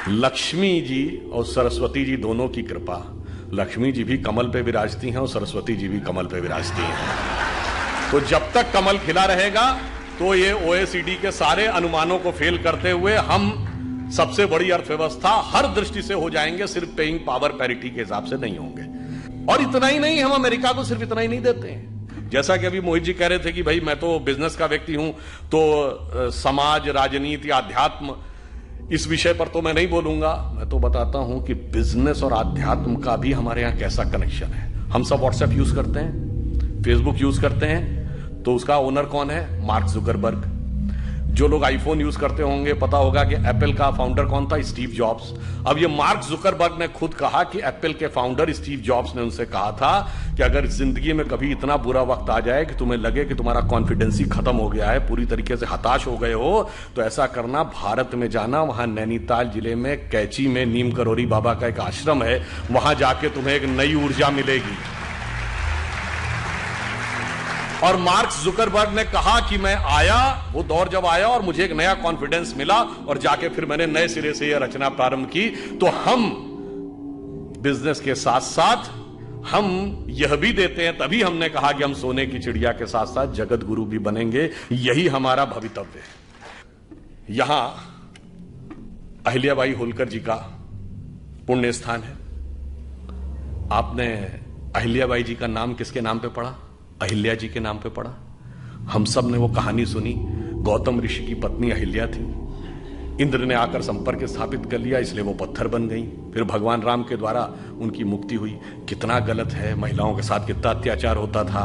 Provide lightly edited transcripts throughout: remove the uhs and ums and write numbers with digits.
लक्ष्मी जी और सरस्वती जी दोनों की कृपा। लक्ष्मी जी भी कमल पे विराजती हैं और सरस्वती जी भी कमल पे विराजती हैं। तो जब तक कमल खिला रहेगा तो ये ओएसीडी के सारे अनुमानों को फेल करते हुए हम सबसे बड़ी अर्थव्यवस्था हर दृष्टि से हो जाएंगे, सिर्फ पेइंग पावर पैरिटी के हिसाब से नहीं होंगे। और इतना ही नहीं, हम अमेरिका को सिर्फ इतना ही नहीं देते हैं। जैसा कि अभी मोहित जी कह रहे थे कि भाई मैं तो बिजनेस का व्यक्ति हूं, तो समाज, राजनीति, आध्यात्म, इस विषय पर तो मैं नहीं बोलूंगा। मैं तो बताता हूं कि बिजनेस और आध्यात्म का भी हमारे यहां कैसा कनेक्शन है। हम सब व्हाट्सएप यूज करते हैं, फेसबुक यूज करते हैं, तो उसका ओनर कौन है? Mark Zuckerberg. जो लोग आईफोन यूज करते होंगे पता होगा कि एप्पल का फाउंडर कौन था? Steve jobs. अब ये मार्क जुकरबर्ग ने खुद कहा कि एप्पल के फाउंडर स्टीव जॉब्स ने उनसे कहा था कि अगर जिंदगी में कभी इतना बुरा वक्त आ जाए कि तुम्हें लगे कि तुम्हारा कॉन्फिडेंस ही खत्म हो गया है, पूरी तरीके से हताश हो गए हो, तो ऐसा करना, भारत में जाना, वहां नैनीताल जिले में कैची में नीम करोरी बाबा का एक आश्रम है, वहां जाके तुम्हें एक नई ऊर्जा मिलेगी। और मार्क जुकरबर्ग ने कहा कि मैं आया, वो दौर जब आया और मुझे एक नया कॉन्फिडेंस मिला और जाके फिर मैंने नए सिरे से यह रचना प्रारंभ की। तो हम बिजनेस के साथ साथ हम यह भी देते हैं, तभी हमने कहा कि हम सोने की चिड़िया के साथ साथ जगत गुरु भी बनेंगे। यही हमारा भवितव्य है। यहां अहिल्याबाई होलकर जी का पुण्य स्थान है। आपने अहिल्याबाई जी का नाम किसके नाम पे पढ़ा? अहिल्या जी के नाम पे पढ़ा। हम सब ने वो कहानी सुनी। गौतम ऋषि की पत्नी अहिल्या थी, इंद्र ने आकर संपर्क स्थापित कर लिया, इसलिए वो पत्थर बन गई। फिर भगवान राम के द्वारा उनकी मुक्ति हुई। कितना गलत है, महिलाओं के साथ कितना अत्याचार होता था,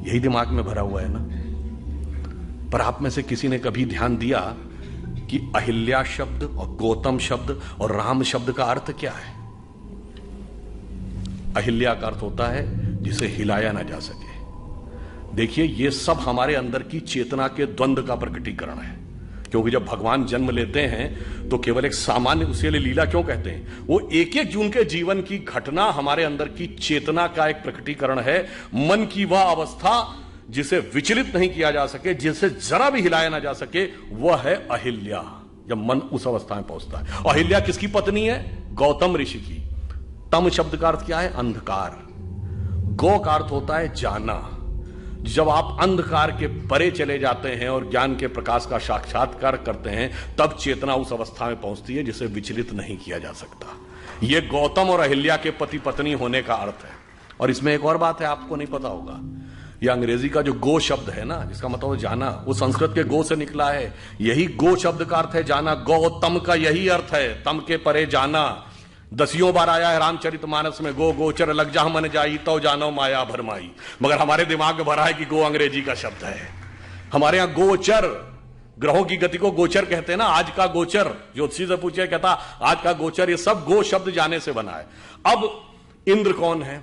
यही दिमाग में भरा हुआ है ना। पर आप में से किसी ने कभी ध्यान दिया कि अहिल्या शब्द और गौतम शब्द और राम शब्द का अर्थ क्या है? अहिल्या का अर्थ होता है जिसे हिलाया ना जा सके। देखिए, ये सब हमारे अंदर की चेतना के द्वंद्व का प्रकटीकरण है। क्योंकि जब भगवान जन्म लेते हैं तो केवल एक सामान्य, उसे लीला क्यों कहते हैं? वो एक एक जून के जीवन की घटना हमारे अंदर की चेतना का एक प्रकटीकरण है। मन की वह अवस्था जिसे विचलित नहीं किया जा सके, जिसे जरा भी हिलाया ना जा सके, वह है अहिल्या। जब मन उस अवस्था में पहुंचता है। अहिल्या किसकी पत्नी है? गौतम ऋषि की। तम शब्द का अर्थ क्या है? अंधकार। गौ का अर्थ होता है जाना। जब आप अंधकार के परे चले जाते हैं और ज्ञान के प्रकाश का साक्षात्कार करते हैं, तब चेतना उस अवस्था में पहुंचती है जिसे विचलित नहीं किया जा सकता। यह गौतम और अहिल्या के पति पत्नी होने का अर्थ है। और इसमें एक और बात है, आपको नहीं पता होगा। यह अंग्रेजी का जो गो शब्द है ना, जिसका मतलब जाना, वो संस्कृत के गो से निकला है। यही गो शब्द का अर्थ है जाना। गौतम का यही अर्थ है, तम के परे जाना। दसियों बार आया है रामचरितमानस में, गो गोचर लग जा मन जाई तो जानो माया भरमाई। मगर हमारे दिमाग में भरा है कि गो अंग्रेजी का शब्द है। हमारे यहां गोचर, ग्रहों की गति को गोचर कहते हैं ना। आज का गोचर, ज्योतिषी से पूछे, कहता आज का गोचर, ये सब गो शब्द जाने से बना है। अब इंद्र कौन है?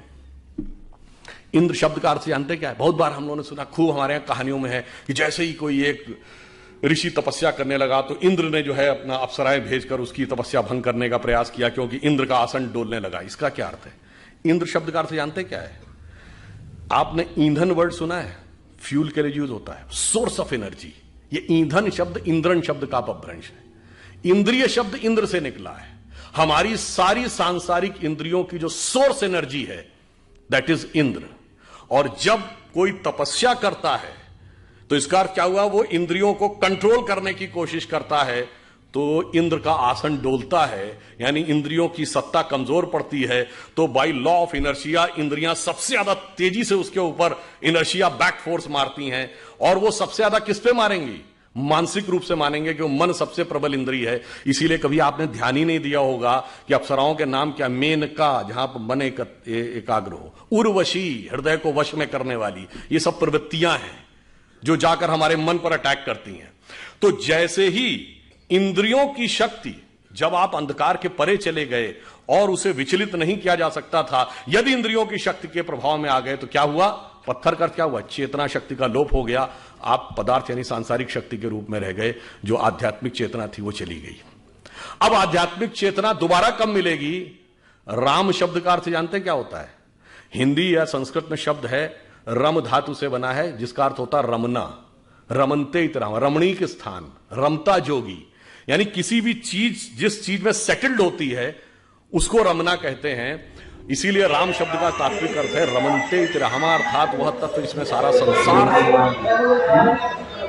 इंद्र शब्द का अर्थ जानते क्या है? बहुत बार हम लोगों ने सुना, खूब हमारे यहां कहानियों में है कि जैसे ही कोई एक ऋषि तपस्या करने लगा तो इंद्र ने जो है अपना अप्सराएं भेजकर उसकी तपस्या भंग करने का प्रयास किया, क्योंकि इंद्र का आसन डोलने लगा। इसका क्या अर्थ है? इंद्र शब्द का अर्थ जानते क्या है? आपने ईंधन वर्ड सुना है? फ्यूल के लिए यूज होता है, सोर्स ऑफ एनर्जी। ये ईंधन शब्द इंद्रन शब्द का अपभ्रंश है। इंद्रिय शब्द इंद्र से निकला है। हमारी सारी सांसारिक इंद्रियों की जो सोर्स एनर्जी है, दैट इज इंद्र। और जब कोई तपस्या करता है तो इसका अर्थ क्या हुआ? वो इंद्रियों को कंट्रोल करने की कोशिश करता है, तो इंद्र का आसन डोलता है, यानी इंद्रियों की सत्ता कमजोर पड़ती है। तो बाय लॉ ऑफ इनर्शिया इंद्रियां सबसे ज्यादा तेजी से उसके ऊपर इनर्शिया बैक फोर्स मारती हैं। और वो सबसे ज्यादा किस पे मारेंगी? मानसिक रूप से मानेंगे, कि मन सबसे प्रबल इंद्रिय है। इसीलिए कभी आपने ध्यान ही नहीं दिया होगा कि अप्सराओं के नाम क्या? मेनका, जहां पर मन एकाग्र हो, उर्वशी, हृदय को वश में करने वाली। ये सब प्रवृत्तियां हैं जो जाकर हमारे मन पर अटैक करती हैं। तो जैसे ही इंद्रियों की शक्ति, जब आप अंधकार के परे चले गए और उसे विचलित नहीं किया जा सकता था, यदि इंद्रियों की शक्ति के प्रभाव में आ गए तो क्या हुआ? पत्थर का क्या हुआ? चेतना शक्ति का लोप हो गया। आप पदार्थ यानी सांसारिक शक्ति के रूप में रह गए। जो आध्यात्मिक चेतना थी वो चली गई। अब आध्यात्मिक चेतना दोबारा कब मिलेगी? राम शब्द का अर्थ जानते हैं क्या होता है? हिंदी या संस्कृत में शब्द है, रम धातु से बना है, जिसका अर्थ होता है रमना। रमनते इतराम, रमणीक स्थान, रमता जोगी। यानी किसी भी चीज जिस चीज में सेटल्ड होती है उसको रमना कहते हैं। इसीलिए राम शब्द का तात्विक अर्थ है रमनते इति रहमा, अर्थात वह तत्व जिसमें सारा संसार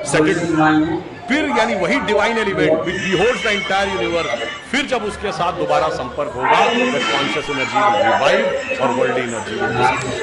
सेटल्ड। फिर यानी वही divine element which beholds the entire universe, फिर जब उसके साथ दोबारा संपर्क होगा, कॉन्शियस एनर्जी विल रिवाइव और वर्ल्ड एनर्जी विल डिस्ट्रॉय।